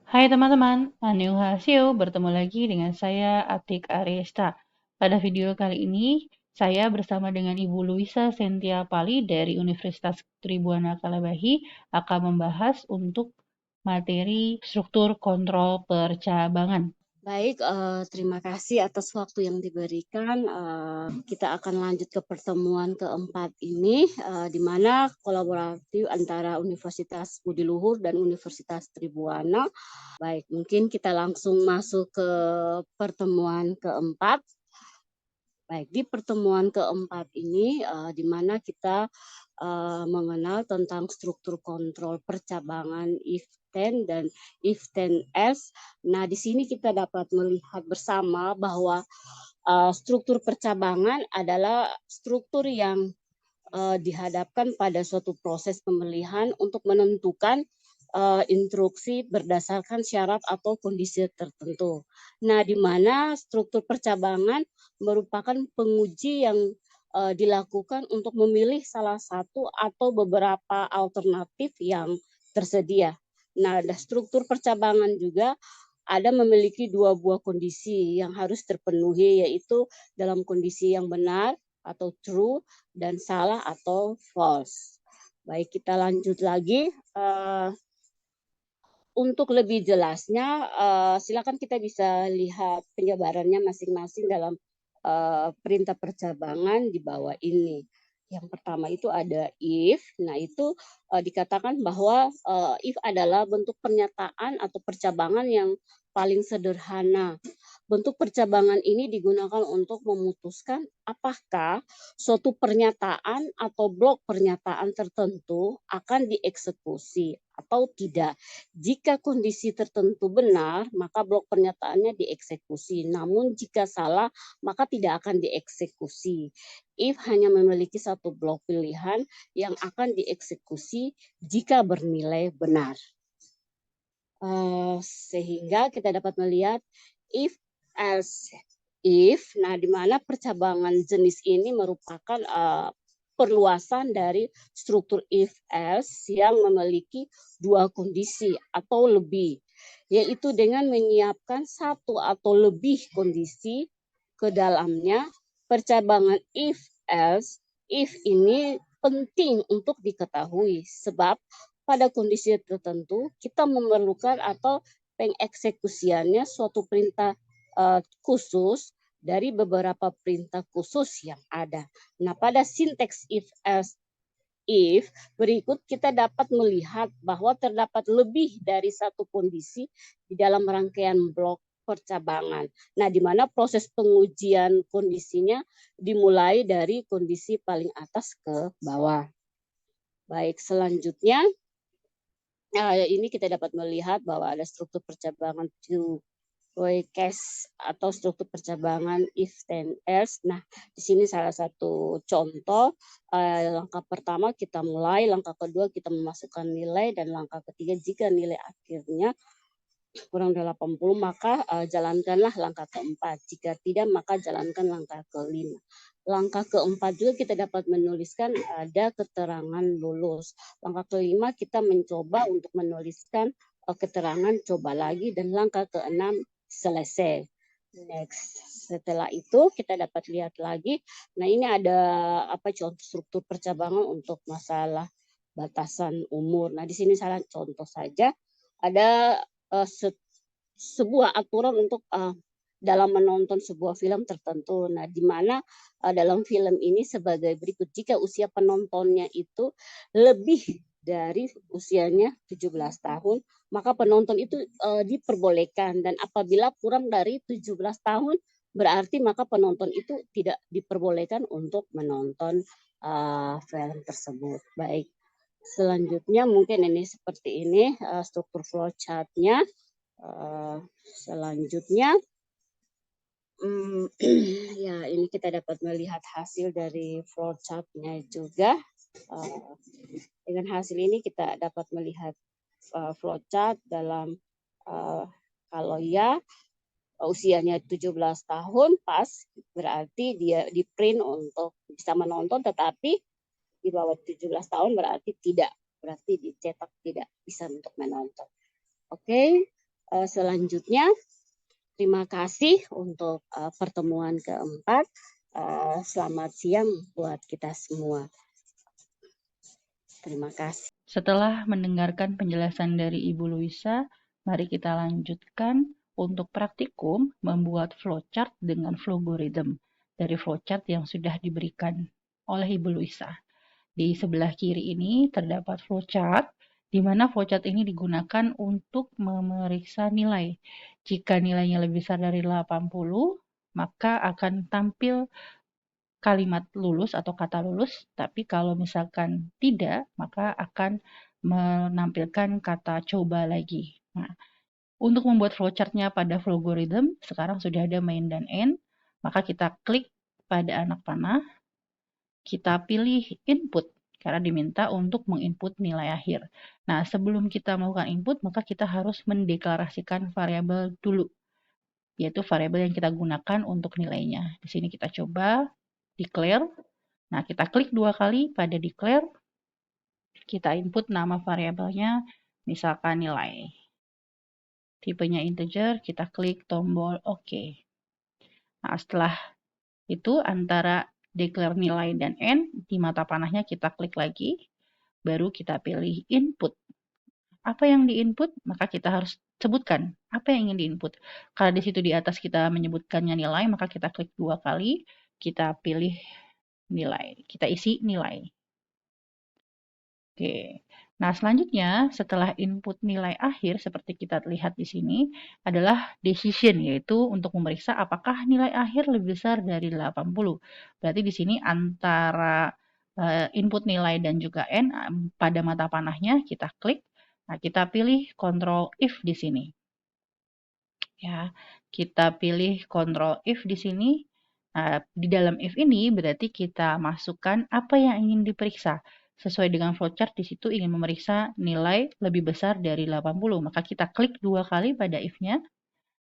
Hai teman-teman, annyeonghaseyo, bertemu lagi dengan saya Atik Aresta. Pada video kali ini, saya bersama dengan Ibu Luisa Sentia Pali dari Universitas Tribuana Kalabahi akan membahas untuk materi struktur kontrol percabangan. Baik, terima kasih atas waktu yang diberikan. Kita akan lanjut ke pertemuan keempat ini, di mana kolaboratif antara Universitas Budi Luhur dan Universitas Tribuana. Baik, mungkin kita langsung masuk ke pertemuan keempat. Baik, di pertemuan keempat ini, di mana kita mengenal tentang struktur kontrol percabangan if-10 dan if-10s. Nah, di sini kita dapat melihat bersama bahwa struktur percabangan adalah struktur yang dihadapkan pada suatu proses pemilihan untuk menentukan instruksi berdasarkan syarat atau kondisi tertentu. Nah, di mana struktur percabangan merupakan penguji yang dilakukan untuk memilih salah satu atau beberapa alternatif yang tersedia. Nah, struktur percabangan juga ada memiliki dua buah kondisi yang harus terpenuhi, yaitu dalam kondisi yang benar atau true dan salah atau false. Baik, kita lanjut lagi. Untuk lebih jelasnya, silakan kita bisa lihat penjabarannya masing-masing dalam perintah percabangan di bawah ini. Yang pertama itu ada if. Nah, itu dikatakan bahwa if adalah bentuk pernyataan atau percabangan yang paling sederhana. Bentuk percabangan ini digunakan untuk memutuskan apakah suatu pernyataan atau blok pernyataan tertentu akan dieksekusi atau tidak. Jika kondisi tertentu benar, maka blok pernyataannya dieksekusi. Namun jika salah, maka tidak akan dieksekusi. If hanya memiliki satu blok pilihan yang akan dieksekusi jika bernilai benar. Sehingga kita dapat melihat if else if. Nah, di mana percabangan jenis ini merupakan perluasan dari struktur if else yang memiliki dua kondisi atau lebih, yaitu dengan menyiapkan satu atau lebih kondisi ke dalamnya. Percabangan if else if ini penting untuk diketahui sebab pada kondisi tertentu kita memerlukan atau pengeksekusiannya suatu perintah khusus dari beberapa perintah khusus yang ada. Nah, pada sinteks if else if berikut kita dapat melihat bahwa terdapat lebih dari satu kondisi di dalam rangkaian blok percabangan. Nah, di mana proses pengujian kondisinya dimulai dari kondisi paling atas ke bawah. Baik, selanjutnya ini kita dapat melihat bahwa ada struktur percabangan case atau struktur percabangan if then else. Nah, di sini salah satu contoh. Langkah pertama kita mulai, langkah kedua kita memasukkan nilai, dan langkah ketiga jika nilai akhirnya kurang dari 80 maka jalankanlah langkah keempat. Jika tidak maka jalankan langkah kelima. Langkah keempat juga kita dapat menuliskan ada keterangan lulus. Langkah kelima kita mencoba untuk menuliskan keterangan coba lagi, dan langkah keenam selesai. Next. Setelah itu kita dapat lihat lagi. Nah, ini ada contoh struktur percabangan untuk masalah batasan umur. Nah, di sini salah contoh saja. Ada sebuah aturan untuk dalam menonton sebuah film tertentu. Nah, di mana dalam film ini sebagai berikut. Jika usia penontonnya itu lebih dari usianya 17 tahun, maka penonton itu diperbolehkan, dan apabila kurang dari 17 tahun berarti maka penonton itu tidak diperbolehkan untuk menonton film tersebut. Baik, selanjutnya mungkin ini seperti ini struktur flowchart-nya. Selanjutnya ya, ini kita dapat melihat hasil dari flowchart-nya juga. Dengan hasil ini kita dapat melihat flowchart dalam kalau ya usianya 17 tahun pas, berarti dia di print untuk bisa menonton, tetapi di bawah 17 tahun berarti tidak, berarti dicetak tidak bisa untuk menonton. Oke. selanjutnya. Terima kasih untuk pertemuan keempat. Selamat siang buat kita semua. Terima kasih. Setelah mendengarkan penjelasan dari Ibu Luisa, mari kita lanjutkan untuk praktikum membuat flowchart dengan flogorithm dari flowchart yang sudah diberikan oleh Ibu Luisa. Di sebelah kiri ini terdapat flowchart, di mana flowchart ini digunakan untuk memeriksa nilai. Jika nilainya lebih besar dari 80, maka akan tampil kalimat lulus atau kata lulus, tapi kalau misalkan tidak, maka akan menampilkan kata coba lagi. Nah, untuk membuat flowchart-nya pada flogorithm, sekarang sudah ada main dan end, maka kita klik pada anak panah, kita pilih input, karena diminta untuk menginput nilai akhir. Nah, sebelum kita melakukan input, maka kita harus mendeklarasikan variabel dulu, yaitu variabel yang kita gunakan untuk nilainya. Di sini kita coba declare. Nah, kita klik 2 kali pada declare, kita input nama variabelnya, misalkan nilai. Tipenya integer, kita klik tombol OK. Nah, setelah itu antara declare nilai dan end, di mata panahnya kita klik lagi, baru kita pilih input. Apa yang diinput, maka kita harus sebutkan apa yang ingin diinput. Kalau di situ di atas kita menyebutkannya nilai, maka kita klik 2 kali, kita pilih nilai, kita isi nilai. Oke. Nah, selanjutnya setelah input nilai akhir seperti kita lihat di sini adalah decision, yaitu untuk memeriksa apakah nilai akhir lebih besar dari 80. Berarti di sini antara input nilai dan juga end pada mata panahnya kita klik. Nah, kita pilih control if di sini. Ya, kita pilih control if di sini. Nah, di dalam if ini berarti kita masukkan apa yang ingin diperiksa. Sesuai dengan flowchart di situ ingin memeriksa nilai lebih besar dari 80. Maka kita klik 2 kali pada if-nya.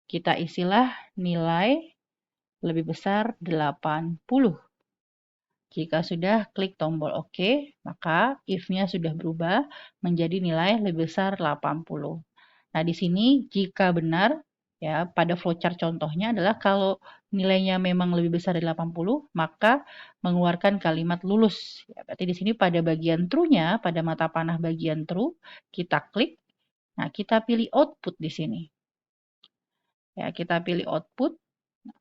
Kita isilah nilai lebih besar 80. Jika sudah klik tombol OK, maka if-nya sudah berubah menjadi nilai lebih besar 80. Nah, di sini jika benar, ya pada flowchart contohnya adalah kalau nilainya memang lebih besar dari 80, maka mengeluarkan kalimat lulus. Ya, berarti di sini pada bagian true-nya, pada mata panah bagian true, kita klik. Nah, kita pilih output di sini. Ya, kita pilih output.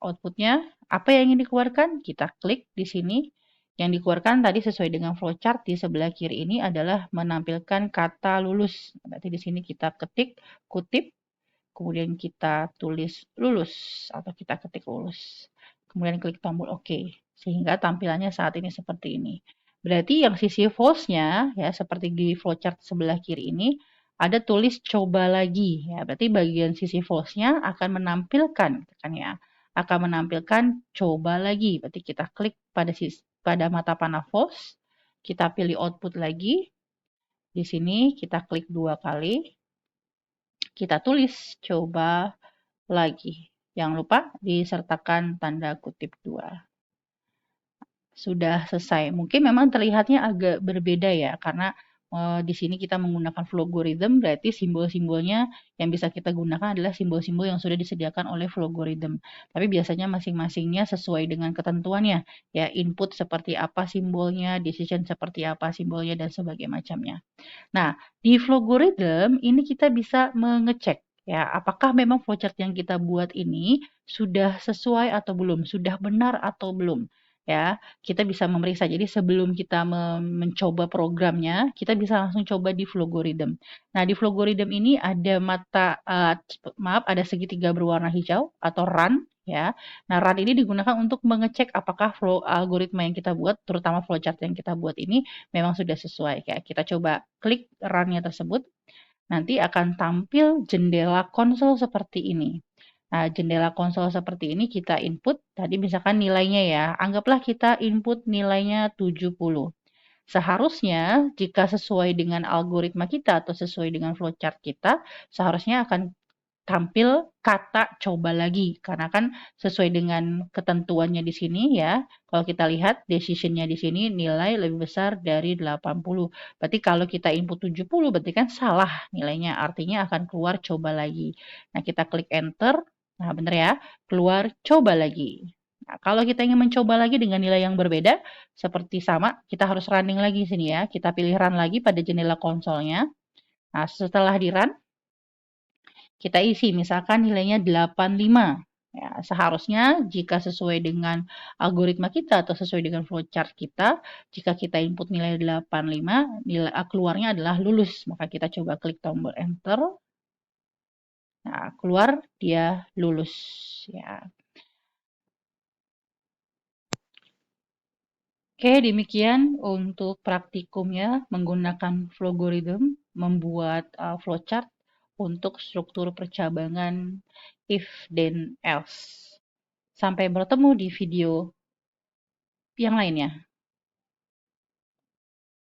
Outputnya apa yang ingin dikeluarkan? Kita klik di sini. Yang dikeluarkan tadi sesuai dengan flowchart di sebelah kiri ini adalah menampilkan kata lulus. Berarti di sini kita ketik, kutip, kemudian kita tulis lulus atau kita ketik lulus. Kemudian klik tombol OK. Sehingga tampilannya saat ini seperti ini. Berarti yang sisi false-nya ya seperti di flowchart sebelah kiri ini ada tulis coba lagi ya. Berarti bagian sisi false-nya akan menampilkan kan ya. Akan menampilkan coba lagi. Berarti kita klik pada mata panah false, kita pilih output lagi. Di sini kita klik 2 kali. Kita tulis coba lagi. Jangan lupa disertakan tanda kutip 2. Sudah selesai. Mungkin memang terlihatnya agak berbeda ya, karena di sini kita menggunakan flogorithm, berarti simbol-simbolnya yang bisa kita gunakan adalah simbol-simbol yang sudah disediakan oleh flogorithm. Tapi biasanya masing-masingnya sesuai dengan ketentuannya, ya input seperti apa simbolnya, decision seperti apa simbolnya, dan sebagainya macamnya. Nah, di flogorithm ini kita bisa mengecek ya, apakah memang flowchart yang kita buat ini sudah sesuai atau belum, sudah benar atau belum. Ya, kita bisa memeriksa. Jadi sebelum kita mencoba programnya, kita bisa langsung coba di flogorithm. Nah, di flogorithm ini ada ada segitiga berwarna hijau atau run ya. Nah, run ini digunakan untuk mengecek apakah algoritma yang kita buat, terutama flowchart yang kita buat ini memang sudah sesuai. Kayak kita coba klik run-nya tersebut, nanti akan tampil jendela konsol seperti ini. Nah, jendela konsol seperti ini kita input, tadi misalkan nilainya ya, anggaplah kita input nilainya 70. Seharusnya jika sesuai dengan algoritma kita atau sesuai dengan flowchart kita, seharusnya akan tampil kata coba lagi. Karena kan sesuai dengan ketentuannya di sini ya, kalau kita lihat decision-nya di sini nilai lebih besar dari 80. Berarti kalau kita input 70 berarti kan salah nilainya, artinya akan keluar coba lagi. Nah, kita klik enter. Nah, benar ya, keluar coba lagi. Nah, kalau kita ingin mencoba lagi dengan nilai yang berbeda, seperti sama, kita harus running lagi sini ya. Kita pilih run lagi pada jendela konsolnya. Nah, setelah di-run, kita isi misalkan nilainya 85. Ya, seharusnya jika sesuai dengan algoritma kita atau sesuai dengan flowchart kita, jika kita input nilai 85, nilai keluarnya adalah lulus. Maka kita coba klik tombol enter. Nah, keluar dia lulus ya. Oke, demikian untuk praktikumnya menggunakan Flowgorithm membuat flowchart untuk struktur percabangan if then else. Sampai bertemu di video yang lainnya.